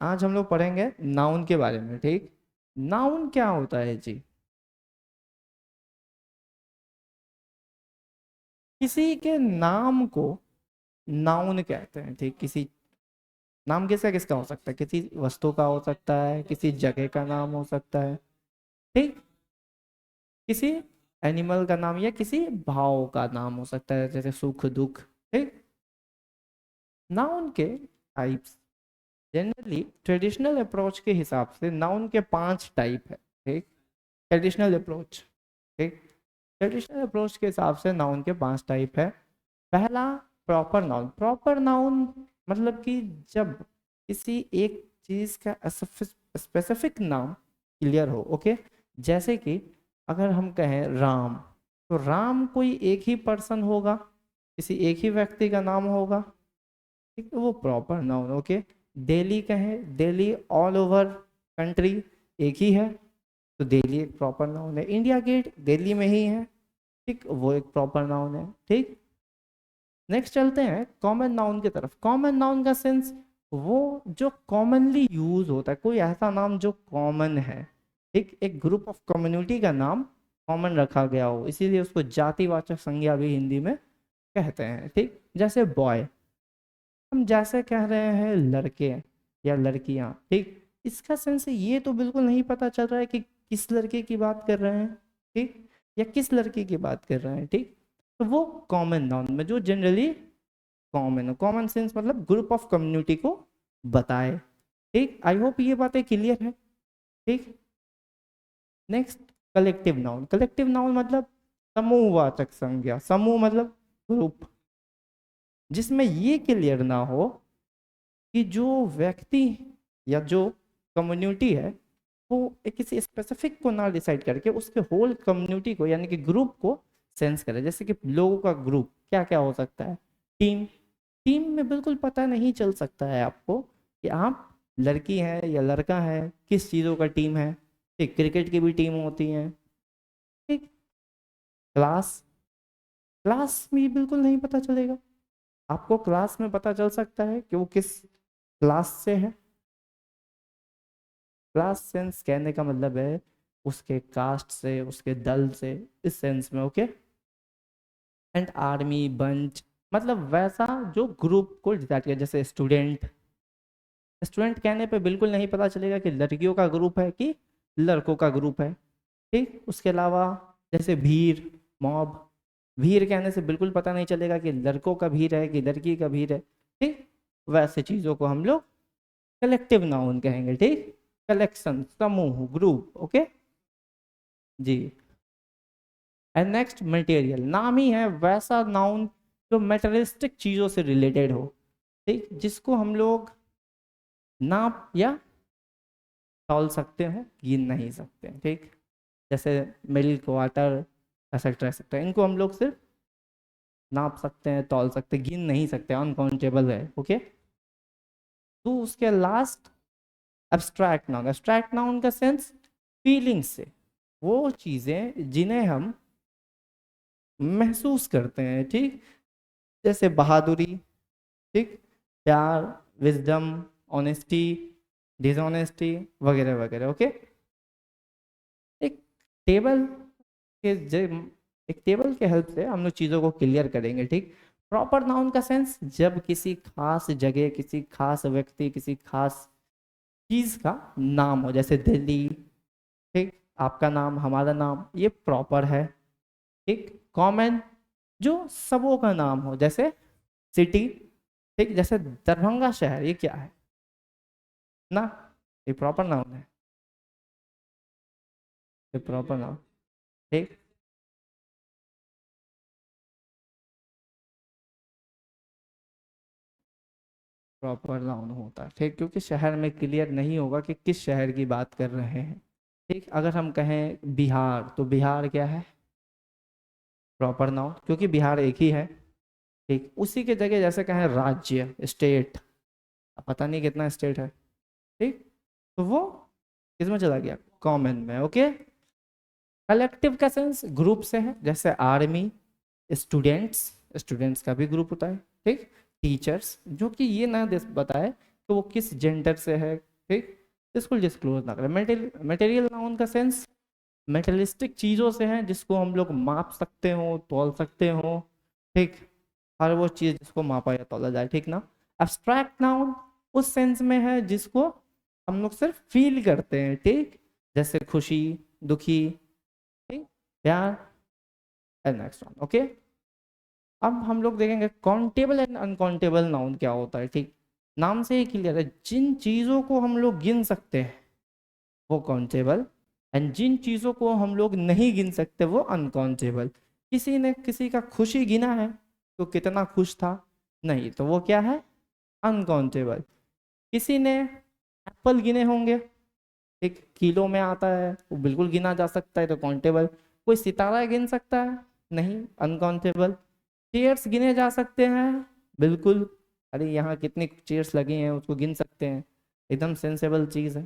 आज हम लोग पढ़ेंगे नाउन के बारे में। ठीक, नाउन क्या होता है जी? किसी के नाम को नाउन कहते हैं। ठीक, किसी नाम किसका किसका हो सकता है? किसी वस्तु का हो सकता है, किसी जगह का नाम हो सकता है। ठीक, किसी एनिमल का नाम या किसी भाव का नाम हो सकता है, जैसे सुख दुख। ठीक, नाउन के टाइप्स जनरली ट्रेडिशनल अप्रोच के हिसाब से नाउन के 5 टाइप है। ठीक, ट्रेडिशनल अप्रोच। ठीक, ट्रेडिशनल अप्रोच के हिसाब से नाउन के 5 टाइप है। पहला, प्रॉपर नाउन। प्रॉपर नाउन मतलब कि जब किसी एक चीज का स्पेसिफिक नाम क्लियर हो। ओके, जैसे कि अगर हम कहें राम, तो राम कोई एक ही पर्सन होगा, किसी एक ही व्यक्ति का नाम होगा। ठीक, तो वो प्रॉपर नाउन। ओके, दिल्ली कहें, दिल्ली ऑल ओवर कंट्री एक ही है, तो दिल्ली एक प्रॉपर नाउन है। इंडिया गेट दिल्ली में ही है, ठीक, वो एक प्रॉपर नाउन है। ठीक, नेक्स्ट चलते हैं कॉमन नाउन की तरफ। कॉमन नाउन का सेंस वो जो कॉमनली यूज होता है, कोई ऐसा नाम जो कॉमन है। ठीक, एक ग्रुप ऑफ कम्युनिटी का नाम कॉमन रखा गया हो, इसीलिए उसको जातिवाचक संज्ञा भी हिंदी में कहते हैं। ठीक, जैसे बॉय, हम जैसे कह रहे हैं लड़के या लड़कियां। ठीक, इसका सेंस ये तो बिल्कुल नहीं पता चल रहा है कि किस लड़के की बात कर रहे हैं, ठीक, या किस लड़की की बात कर रहे हैं। ठीक, तो वो कॉमन नाउन में जो जनरली कॉमन, कॉमन सेंस मतलब ग्रुप ऑफ कम्युनिटी को बताए। ठीक, आई होप ये बातें क्लियर है। ठीक, next, collective noun. Collective noun मतलब समूहवाचक संज्ञा। समूह मतलब ग्रुप, जिसमें ये क्लियर ना हो कि जो व्यक्ति या जो कम्युनिटी है वो एक किसी स्पेसिफिक को ना डिसाइड करके उसके होल कम्युनिटी को यानी कि ग्रुप को सेंस करे। जैसे कि लोगों का ग्रुप क्या क्या हो सकता है? टीम, टीम में बिल्कुल पता नहीं चल सकता है आपको कि आप लड़की है या लड़का है, किस चीज़ों का टीम है। ठीक, क्रिकेट की भी टीम होती है। ठीक, क्लास, क्लास में बिल्कुल नहीं पता चलेगा आपको। क्लास में पता चल सकता है कि वो किस क्लास से है। क्लास सेंस कहने का मतलब है उसके कास्ट से, उसके दल से, इस सेंस में। ओके, एंड आर्मी बंच मतलब वैसा जो ग्रुप को डिसाइड किया। जैसे स्टूडेंट, स्टूडेंट कहने पे बिल्कुल नहीं पता चलेगा कि लड़कियों का ग्रुप है कि लड़कों का ग्रुप है। ठीक, उसके अलावा जैसे भीड़, मॉब, भीड़ कहने से बिल्कुल पता नहीं चलेगा कि लड़कों का भीड़ है कि लड़की का भीड़ है। ठीक, वैसे चीज़ों को हम लोग कलेक्टिव नाउन कहेंगे। ठीक, कलेक्शन, समूह, ग्रुप। ओके जी। And next, material. नाम ही है वैसा नाउन जो मेटेरियलिस्टिक चीज़ों से रिलेटेड हो। ठीक, जिसको हम लोग नाप या तौल सकते हैं, गिन नहीं सकते हैं। ठीक, जैसे मिल्क, वाटर, एक्सेट्रा एक्सेट्रा, इनको हम लोग सिर्फ नाप सकते हैं, तौल सकते हैं, गिन नहीं सकते, अनकाउंटेबल है। ओके, तो उसके last, abstract noun. Abstract noun का सेंस फीलिंग्स से, वो चीज़ें जिन्हें हम महसूस करते हैं। ठीक, जैसे बहादुरी, ठीक, प्यार, विजडम, ऑनेस्टी, डिसऑनेस्टी वगैरह वगैरह। ओके, एक टेबल के एक टेबल के हेल्प से हम लोग चीज़ों को क्लियर करेंगे। ठीक, प्रॉपर नाउन का सेंस जब किसी खास जगह, किसी खास व्यक्ति, किसी खास चीज़ का नाम हो, जैसे दिल्ली। ठीक, आपका नाम, हमारा नाम, ये प्रॉपर है। ठीक, कॉमन जो सबों का नाम हो, जैसे सिटी। ठीक, जैसे दरभंगा शहर, ये क्या है ना, ये प्रॉपर नाउन है, ये प्रॉपर नाउन। ठीक, प्रॉपर नाउन होता है। ठीक, क्योंकि शहर में क्लियर नहीं होगा कि किस शहर की बात कर रहे हैं। ठीक, अगर हम कहें बिहार, तो बिहार क्या है? प्रॉपर नाउन, क्योंकि बिहार एक ही है। ठीक, उसी के जगह जैसे कहें राज्य, स्टेट, अब पता नहीं कितना स्टेट है। ठीक, तो वो किसमें चला गया? कॉमन में। ओके, कलेक्टिव का सेंस ग्रुप से है, जैसे आर्मी, स्टूडेंट्स, स्टूडेंट्स का भी ग्रुप होता है। ठीक, टीचर्स, जो कि ये ना बताए तो वो किस जेंडर से है, ठीक, इसको डिस्क्लोज ना करें। मटेरियल नाउन का सेंस मेटलिस्टिक चीज़ों से है जिसको हम लोग माप सकते हो, तौल सकते हो, ठीक, हर वो चीज़ जिसको मापा या तौला जाए, ठीक ना। एब्स्ट्रैक्ट नाउन उस सेंस में है जिसको हम लोग सिर्फ फील करते हैं, ठीक, जैसे खुशी, दुखी, ठीक, प्यार एंड नेक्स्ट वन, ओके। अब हम लोग देखेंगे काउंटेबल एंड अनकाउंटेबल नाउन क्या होता है, ठीक। नाम से ही क्लियर है, जिन चीज़ों को हम लोग गिन सकते हैं वो काउंटेबल, एंड जिन चीज़ों को हम लोग नहीं गिन सकते वो अनकाउंटेबल। किसी ने किसी का खुशी गिना है तो कितना खुश था, नहीं, तो वो क्या है, अनकाउंटेबल। किसी ने एप्पल गिने होंगे, एक किलो में आता है, वो बिल्कुल गिना जा सकता है, तो काउंटेबल। कोई सितारा गिन सकता है, नहीं, अनकाउंटेबल। चेयर्स गिने जा सकते हैं, बिल्कुल, अरे यहाँ कितनी चेयर्स लगी हैं उसको गिन सकते हैं, एकदम सेंसेबल चीज़ है,